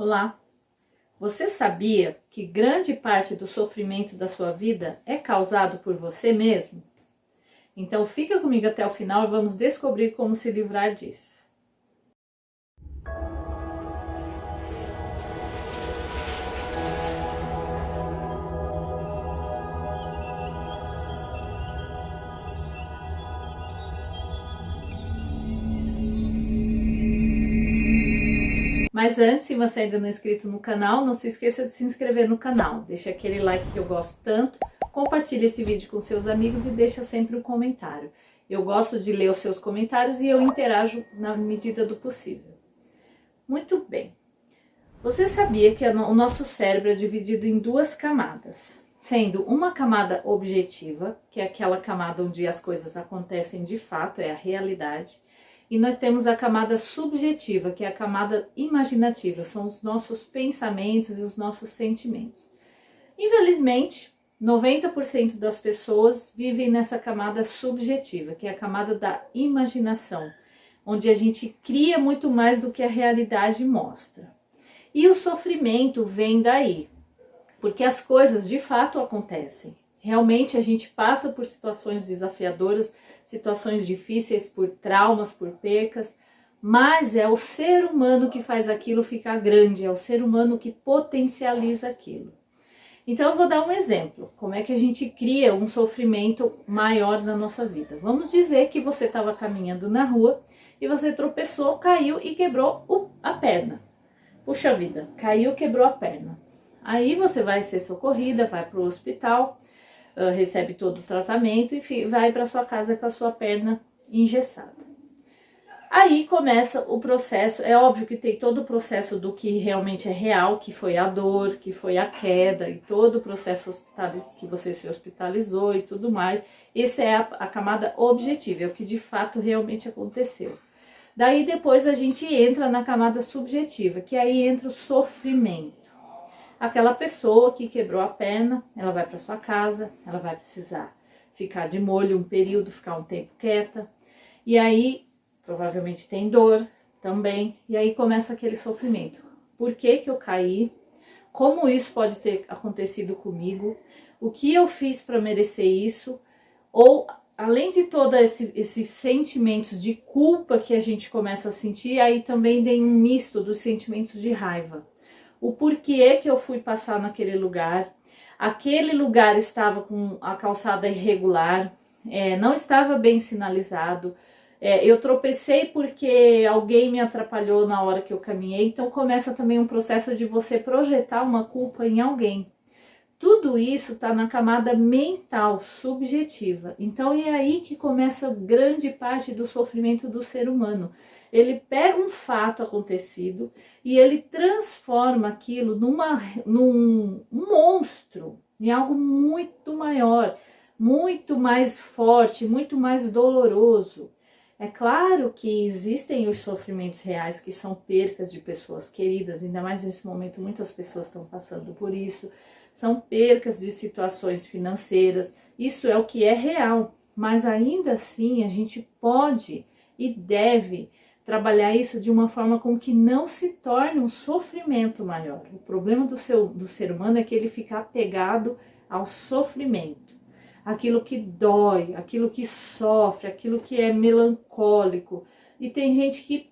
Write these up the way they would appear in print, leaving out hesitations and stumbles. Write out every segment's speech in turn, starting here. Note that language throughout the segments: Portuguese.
Olá! Você sabia que grande parte do sofrimento da sua vida é causado por você mesmo? Então fica comigo até o final e vamos descobrir como se livrar disso. Mas antes, se você ainda não é inscrito no canal, não se esqueça de se inscrever no canal. Deixa aquele like que eu gosto tanto, compartilhe esse vídeo com seus amigos e deixa sempre um comentário. Eu gosto de ler os seus comentários e eu interajo na medida do possível. Muito bem. Você sabia que o nosso cérebro é dividido em duas camadas, sendo uma camada objetiva, que é aquela camada onde as coisas acontecem de fato, é a realidade, e nós temos a camada subjetiva, que é a camada imaginativa, são os nossos pensamentos e os nossos sentimentos. Infelizmente, 90% das pessoas vivem nessa camada subjetiva, que é a camada da imaginação, onde a gente cria muito mais do que a realidade mostra. E o sofrimento vem daí, porque as coisas de fato acontecem. Realmente a gente passa por situações desafiadoras, situações difíceis, por traumas, por percas, mas é o ser humano que faz aquilo ficar grande, é o ser humano que potencializa aquilo. Então eu vou dar um exemplo, como é que a gente cria um sofrimento maior na nossa vida. Vamos dizer que você estava caminhando na rua e você tropeçou, caiu e quebrou a perna. Puxa vida, caiu, quebrou a perna. Aí você vai ser socorrida, vai para o hospital, recebe todo o tratamento e vai para sua casa com a sua perna engessada. Aí começa o processo, é óbvio que tem todo o processo do que realmente é real, que foi a dor, que foi a queda e todo o processo que você se hospitalizou e tudo mais. Essa é a camada objetiva, é o que de fato realmente aconteceu. Daí depois a gente entra na camada subjetiva, que aí entra o sofrimento. Aquela pessoa que quebrou a perna, ela vai para sua casa, ela vai precisar ficar de molho um período, ficar um tempo quieta. E aí provavelmente tem dor também, e aí começa aquele sofrimento. Por que que eu caí? Como isso pode ter acontecido comigo? O que eu fiz para merecer isso? Ou além de todos esses sentimentos de culpa que a gente começa a sentir, aí também tem um misto dos sentimentos de raiva. O porquê que eu fui passar naquele lugar, aquele lugar estava com a calçada irregular, não estava bem sinalizado, eu tropecei porque alguém me atrapalhou na hora que eu caminhei, então começa também um processo de você projetar uma culpa em alguém. Tudo isso está na camada mental, subjetiva. Então é aí que começa grande parte do sofrimento do ser humano. Ele pega um fato acontecido e ele transforma aquilo num monstro, em algo muito maior, muito mais forte, muito mais doloroso. É claro que existem os sofrimentos reais, que são percas de pessoas queridas, ainda mais nesse momento muitas pessoas estão passando por isso. São percas de situações financeiras, isso é o que é real, mas ainda assim a gente pode e deve trabalhar isso de uma forma com que não se torne um sofrimento maior. O problema do ser humano é que ele fica apegado ao sofrimento, aquilo que dói, aquilo que sofre, aquilo que é melancólico, e tem gente que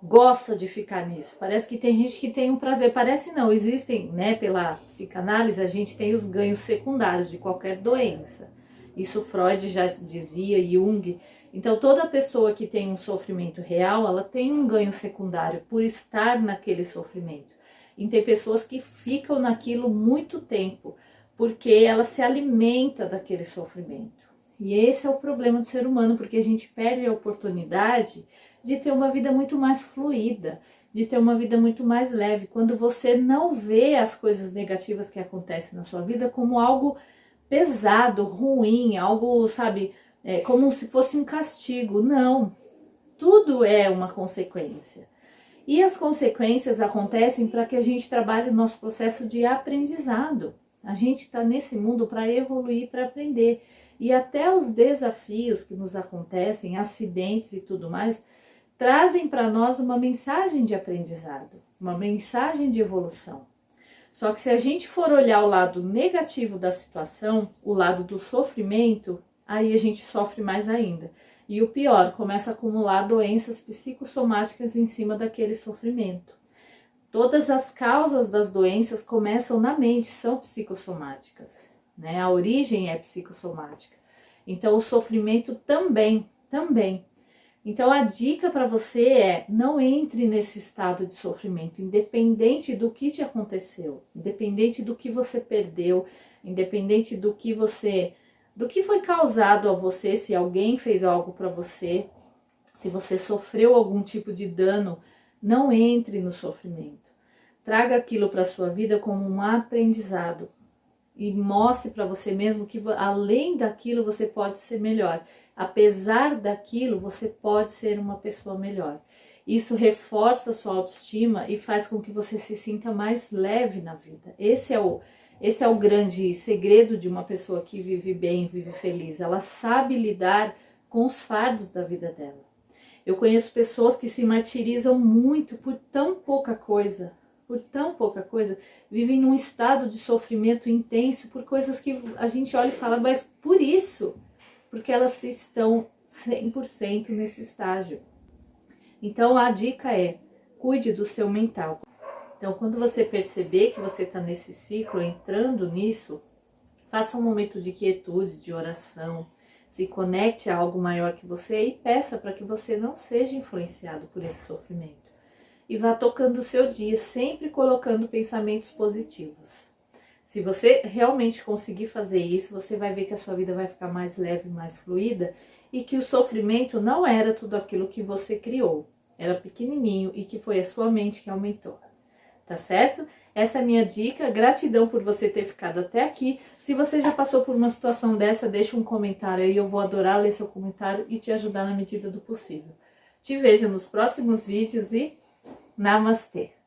gosta de ficar nisso, parece que tem gente que tem um prazer, parece não, existem, né, pela psicanálise a gente tem os ganhos secundários de qualquer doença, isso Freud já dizia, Jung, então toda pessoa que tem um sofrimento real, ela tem um ganho secundário por estar naquele sofrimento, e tem pessoas que ficam naquilo muito tempo, porque ela se alimenta daquele sofrimento, e esse é o problema do ser humano, porque a gente perde a oportunidade de ter uma vida muito mais fluida, de ter uma vida muito mais leve, quando você não vê as coisas negativas que acontecem na sua vida como algo pesado, ruim, algo, sabe, como se fosse um castigo. Não, tudo é uma consequência. E as consequências acontecem para que a gente trabalhe o nosso processo de aprendizado. A gente está nesse mundo para evoluir, para aprender. E até os desafios que nos acontecem, acidentes e tudo mais, trazem para nós uma mensagem de aprendizado, uma mensagem de evolução. Só que se a gente for olhar o lado negativo da situação, o lado do sofrimento, aí a gente sofre mais ainda. E o pior, começa a acumular doenças psicossomáticas em cima daquele sofrimento. Todas as causas das doenças começam na mente, são psicossomáticas, né? A origem é psicossomática. Então o sofrimento também. Então a dica para você é: não entre nesse estado de sofrimento, independente do que te aconteceu, independente do que você perdeu, independente do que foi causado a você, se alguém fez algo para você, se você sofreu algum tipo de dano, não entre no sofrimento. Traga aquilo para sua vida como um aprendizado e mostre para você mesmo que além daquilo você pode ser melhor. Apesar daquilo, você pode ser uma pessoa melhor. Isso reforça a sua autoestima e faz com que você se sinta mais leve na vida. Esse é o grande segredo de uma pessoa que vive bem, vive feliz. Ela sabe lidar com os fardos da vida dela. Eu conheço pessoas que se martirizam muito por tão pouca coisa, vivem num estado de sofrimento intenso por coisas que a gente olha e fala, mas por isso, porque elas estão 100% nesse estágio. Então a dica é: cuide do seu mental. Então quando você perceber que você está nesse ciclo, entrando nisso, faça um momento de quietude, de oração, se conecte a algo maior que você e peça para que você não seja influenciado por esse sofrimento. E vá tocando o seu dia, sempre colocando pensamentos positivos. Se você realmente conseguir fazer isso, você vai ver que a sua vida vai ficar mais leve, mais fluida e que o sofrimento não era tudo aquilo que você criou. Era pequenininho e que foi a sua mente que aumentou. Tá certo? Essa é a minha dica. Gratidão por você ter ficado até aqui. Se você já passou por uma situação dessa, deixa um comentário aí. Eu vou adorar ler seu comentário e te ajudar na medida do possível. Te vejo nos próximos vídeos e Namastê!